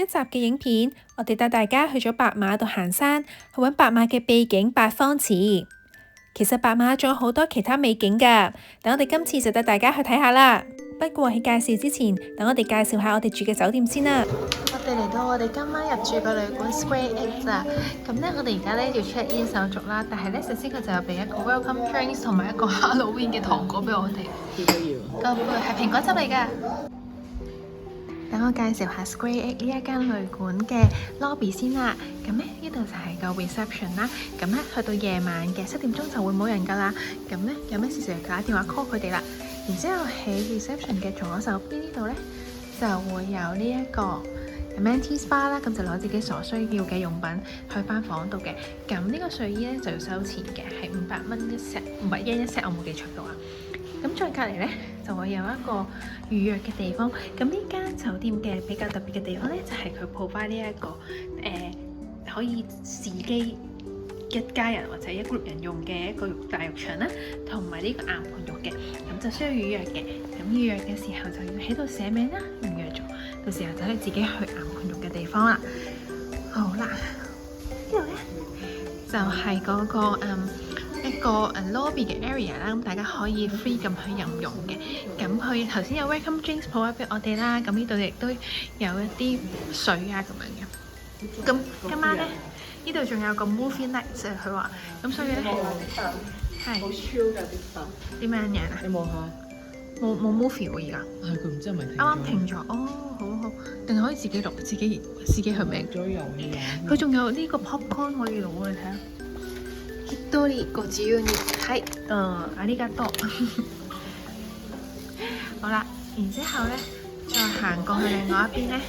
集嘅影片，我哋帶大家去咗白馬度行山，去揾白馬嘅秘境八方池。其實白馬仲有好多其他美景㗎，等我哋今次就帶大家去睇下啦。不過喺介紹之前，等我哋介紹下我哋住嘅酒店先啦。我哋嚟到我哋今晚入住嘅旅館 Square Egg 啦。咁咧，我哋而家咧要 check in 手續啦。但係咧，首先佢就有俾一個 welcome drinks 同埋一個 Halloween 嘅糖果俾我哋。個杯係蘋果汁嚟㗎。等我介紹下 Square Egg 呢一間旅館嘅 lobby 先啦。咁咧，呢度就係個 reception 啦。咁咧，去到夜晚嘅7點鐘就會冇人㗎啦。咁咧，有咩事就打電話 call 佢哋啦。然之後喺 reception 嘅左手邊呢度咧，就會有呢一個 amenities bar 啦。咁就攞自己所需要嘅用品去翻房度嘅。咁呢個睡衣咧就要收錢嘅，係500蚊一 set，500yen一 set，我冇記錯嘅話。咁再隔離咧就會有一個預約嘅地方。咁呢間酒店嘅比較特別嘅地方咧，就係佢 provide 呢一個可以自己一家人或者一 group 人用嘅一個大浴場啦，同埋呢個硬盤浴嘅，咁就需要預約嘅。咁預約嘅時候就要喺度寫名啦，預約咗，到時候就可以自己去硬盤浴嘅地方啦。好啦，呢度咧就係嗰個一個lobby 嘅 area 啦，咁大家可以 free 咁去飲用嘅。咁佢頭先有 welcome drinks provide 俾我哋啦，咁呢度亦都有一啲水啊咁樣嘅。咁今晚咧呢度仲有個 movie night， 即係佢話，咁所以咧係好 chill 㗎啲氛。點樣樣啊？你望下，冇 movie 喎而家。係佢唔知係咪停咗？啱啱停咗，哦，好，定係可以自己錄，自己去名咗遊戲玩。佢仲有呢個 popcorn 可以攞嚟睇下。一人ご自由に。係，ありがとう。好啦，然之後咧，再行過去另外一邊咧，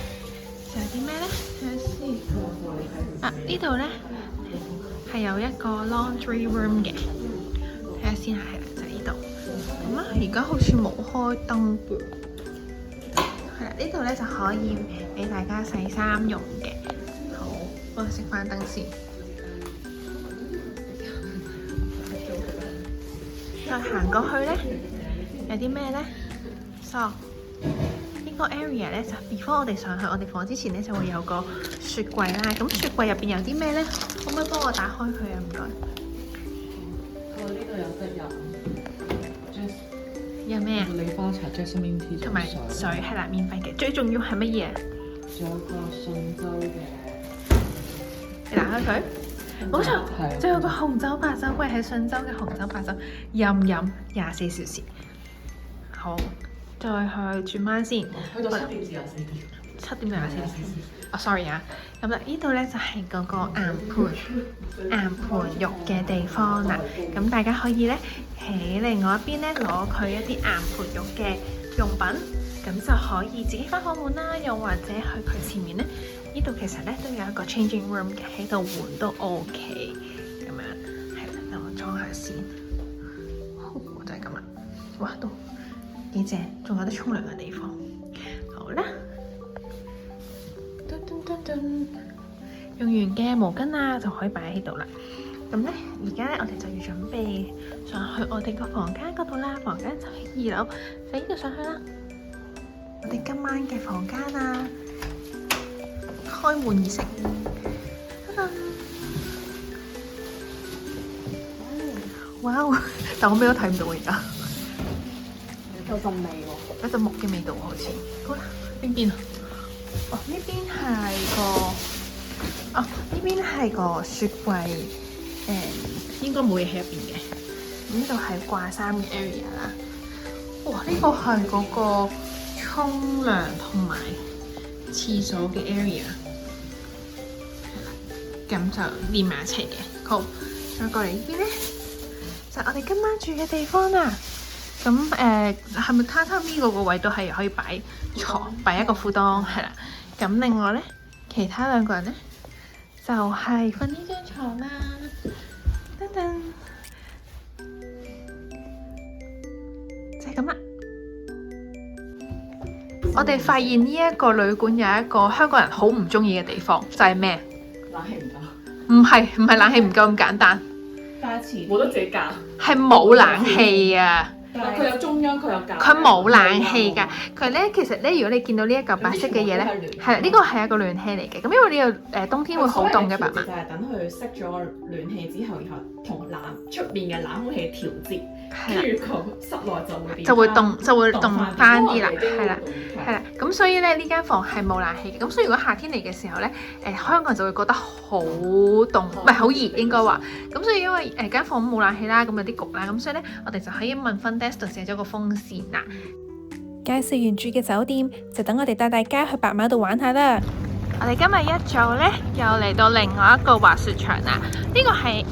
就有啲咩咧？睇下先。呢度咧係有一個 laundry room 嘅，睇下先係啦，就係呢度。咁啊，而家好似冇開燈噃。係啦，呢度咧就可以俾大家洗衫用嘅。好，幫我熄翻燈先。再行過去咧，有啲咩咧？呢個 area 咧就 before 我哋上去我哋房之前咧就會有個雪櫃啦。咁雪櫃入邊有啲咩咧？可唔可以幫我打開佢啊？唔該。呢度有得飲。有咩啊？梨花茶、Jasmine tea 同埋水係啦，免費嘅。最重要係乜嘢？仲有個信州嘅。你打開佢。冇錯，仲有個紅酒白酒櫃，係信州嘅紅酒白酒，任飲24小時。好，再去轉彎先。去到7點至24點。7點到24點。sorry 啊。咁啦，呢度咧就係嗰個硬盤浴嘅地方啦。咁大家可以咧喺另外一邊咧攞佢一啲硬盤浴嘅用品，咁就可以自己翻房換啦，又或者去佢前面咧。呢度其實咧都有一個 changing room 嘅，喺度換都 OK 咁樣，係啦，等我裝下先，就係咁啦。哇，都幾正，仲有得沖涼嘅地方。好啦，用完嘅毛巾啊就可以擺喺度啦。咁咧，而家咧我哋就要準備上去我哋個房間嗰度啦。房間就喺2樓，就呢度上去啦。我哋今晚嘅房間啊！開門儀式，哇！但我咩都睇唔到而家，有陣味喎，有陣木嘅味道好似。好啦，邊邊啊？哦，呢邊係個雪櫃，應該冇嘢喺入邊嘅。呢度係掛衫嘅 area 啦。哇！呢個係嗰個沖涼同埋廁所嘅 area。咁就連埋一齊嘅。好，再過嚟呢邊咧，就係我哋今晚住嘅地方啦。咁係咪榻榻米嗰個位都係可以擺床，擺一個褲襠係啦。咁另外咧，其他兩個人咧就係瞓呢張床啦。噔噔，就係咁啦。我哋發現呢一個旅館有一個香港人好唔中意嘅地方，就係咩？冷氣唔夠。唔係冷氣唔夠咁簡單，價錢冇得自己揀，係冇冷氣啊！但係佢有中央，佢有架。佢冇冷氣㗎，佢咧其實咧，如果你見到呢一嚿白色嘅嘢咧，係啦，呢個係一個暖氣嚟嘅。咁因為呢個冬天會好凍嘅白馬，就係等佢熄咗暖氣之後，然後同出邊嘅冷空氣調節，跟住個室內就會凍翻啲啦，係啦。咁所以咧呢間房係冇冷氣嘅。咁所以如果夏天嚟嘅時候咧，香港人就會覺得好凍，唔係好熱應該話。咁所以因為間房冇冷氣啦，咁有啲焗啦，咁所以咧我哋就喺問分 desk 度借咗個風扇啦。介紹完住嘅酒店，就等我哋帶大家去白馬度玩下啦。我哋今日一早咧又嚟到另外一個滑雪場啦，呢個係岩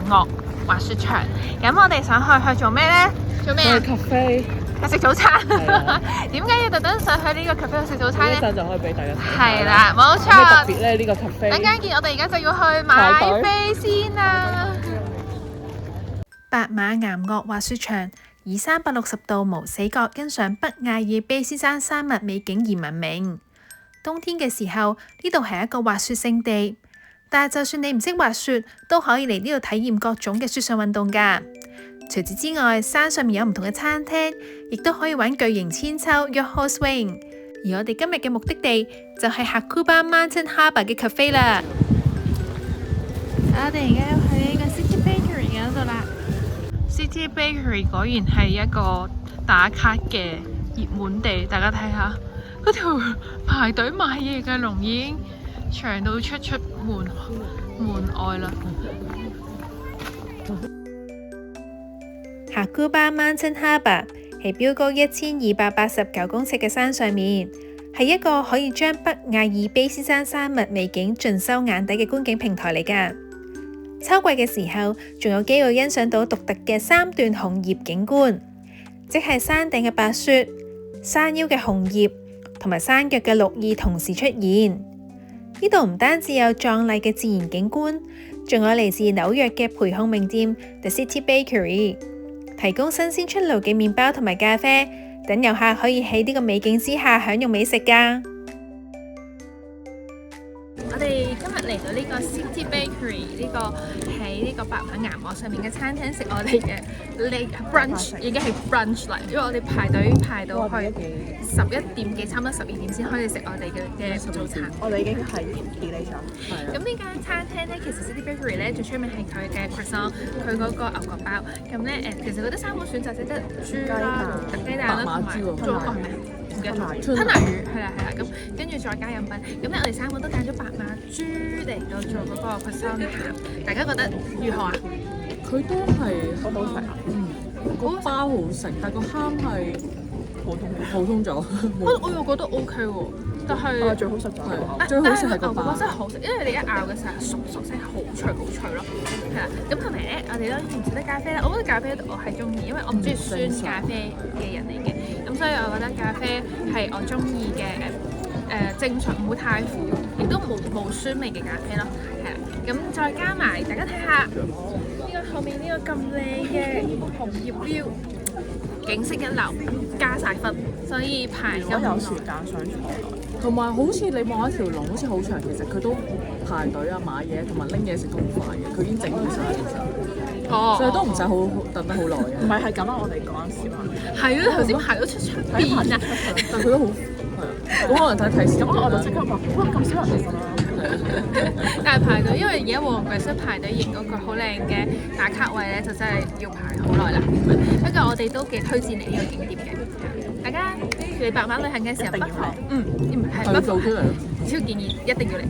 岳滑雪場。咁我哋想去做咩咧？做咩啊？去咖啡。去食早餐。點解要特登上去呢個咖啡去食早餐咧？一陣就可以俾大家睇。係啦，冇錯。咩特別咧？呢個咖啡。等陣見，我哋而家就要去買飛先啦。白馬岩岳滑雪場以360度無死角欣賞北亞爾卑斯山山脈美景而聞名。冬天嘅時候，呢度係一個滑雪勝地，但係就算你唔識滑雪，都可以嚟呢度體驗各種嘅雪上運動㗎。除此之外，山上面有唔同嘅餐廳，亦都可以玩巨型千秋 Yoho Swing。而我哋今日嘅目的地就係 Hakuba Mountain Harbour 嘅 cafe 啦。我哋而家要去呢個 City Bakery 嗰度啦。City Bakery 果然係一個打卡嘅熱門地，大家睇下嗰條排隊買嘢嘅龍已經長到出門外啦。Hakuba Mountain Harbour 係標高1289公尺嘅山上面，係一個可以將北亞爾卑斯山山脈美景盡收眼底嘅觀景平台嚟㗎。秋季嘅時候，仲有機會欣賞到獨特嘅3段紅葉景觀，即係山頂嘅白雪、山腰嘅紅葉同埋山腳嘅綠意同時出現。呢度唔單止有壯麗嘅自然景觀，仲有嚟自紐約嘅培控名店 The City Bakery， 提供新鮮出爐嘅麵包同埋咖啡，等遊客可以喺呢個美景之下享用美食㗎。我哋今日嚟到呢個 City Bakery 呢個喺呢個白馬岩岳上面嘅餐廳食我哋嘅 late brunch， 已經係 brunch 嚟，因為我哋排隊排到去11點幾，差唔多12點先可以食我哋嘅早餐。我哋已經係幾理想。咁呢間餐廳咧，其實 City Bakery 咧最出名係佢嘅 croissant， 佢嗰個牛角包。咁咧其實佢得3個選擇，即係豬啦、雞蛋啦同埋做個咩？吞拿魚係啦，咁跟住再加飲品。咁咧我哋3個都揀咗白馬豬嚟到做嗰個 croissant 餡，大家覺得如何啊？佢都係好好食，個包好食，但個餡係普通咗。我又覺得 OK 喎，但係最好食就係最好食係個包，真係好食，因為你一咬嘅時候熟聲好脆咯，係啦。咁同埋咧，我哋當然唔食得咖啡啦。我覺得咖啡我係中意，因為我唔中意酸咖啡嘅人嚟嘅，咁所以我覺得咖啡係我中意嘅正常，唔會太苦，亦都冇酸味嘅咖啡咯，係啦。咁再加埋大家睇下呢個後面呢個咁靚嘅紅葉標。景色一流，加晒分，所以排咁有時間上坐，同埋好似你望一條龍，好似好長，其實佢都排隊啊買嘢，同埋拎嘢食都好快嘅，佢已經整好晒其實，所以都唔使好等得好耐嘅。唔係咁啊，我哋嗰陣時嘛，係咯，頭先排到出場邊啊，但佢都好係啊，好可能睇時間，咁我就即刻話哇咁少人嚟㗎啦。但係排隊，因為而家旺季，所以排隊影嗰個好靚嘅打卡位咧，就真係要排好耐啦。不過我哋都幾推薦你呢個景點嘅，大家嚟白馬旅行嘅時候不妨不妨超建議一定要嚟。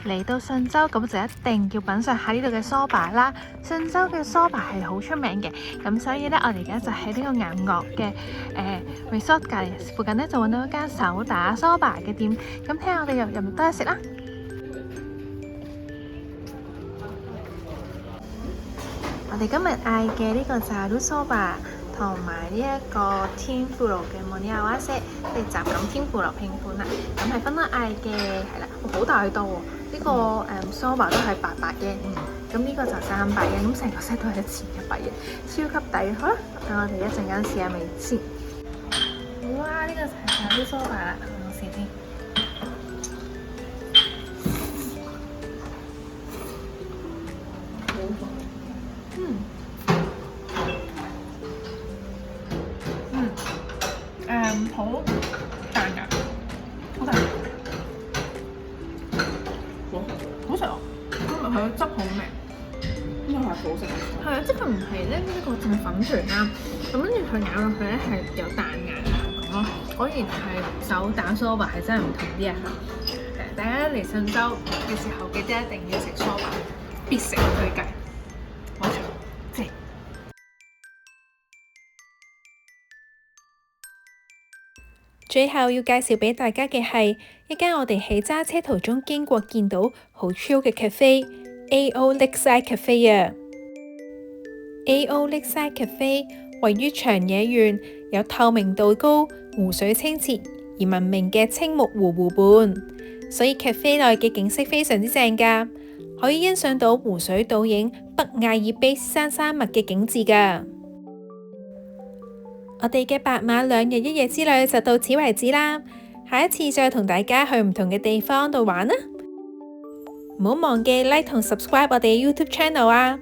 嚟到信州咁就一定要品嚐下呢度嘅梳打啦。信州嘅梳打係好出名嘅，咁所以咧我哋而家就喺呢個岩岳嘅resort 隔離附近咧就揾到一間手打梳打嘅店，咁睇下我哋入唔得食啦。我哋今日嗌嘅呢個炸滷梳打同埋呢一個天婦羅嘅摩尼亞瓦色，即係雜錦天婦羅拼盤啦，咁係分開嗌嘅，係啦，好大兜喎。呢個梳打都係800嘅，咁呢個就300嘅，咁成個 set 都係1100嘅，超級抵。好啦，等我哋一陣間試下味先。哇！呢個就係炸滷梳打啦，我試先。個汁好味。應該係好食嘅。係啊，即係佢唔係咧呢個淨係粉團啦，咁跟住佢咬落去咧係有彈牙咁咯。果然係手打梳白係真係唔同啲啊！大家嚟信州嘅時候記得一定要食梳白，必食推介。冇錯，正。最後要介紹俾大家嘅係一間我哋喺揸車途中經過見到好 chill 嘅 cafe，A.O. Lakeside Cafe 啊。A.O. Lakeside Cafe 位於長野縣，有透明度高、湖水清澈而聞名嘅青木湖湖畔，所以 cafe 內嘅景色非常之正㗎，可以欣賞到湖水倒影北亞爾卑斯山山脈嘅景緻㗎。我哋嘅白馬2日1夜之旅就到此為止啦，下一次再同大家去唔同嘅地方度玩啦。唔好忘記 like 同 subscribe 我哋嘅 YouTube channel 啊！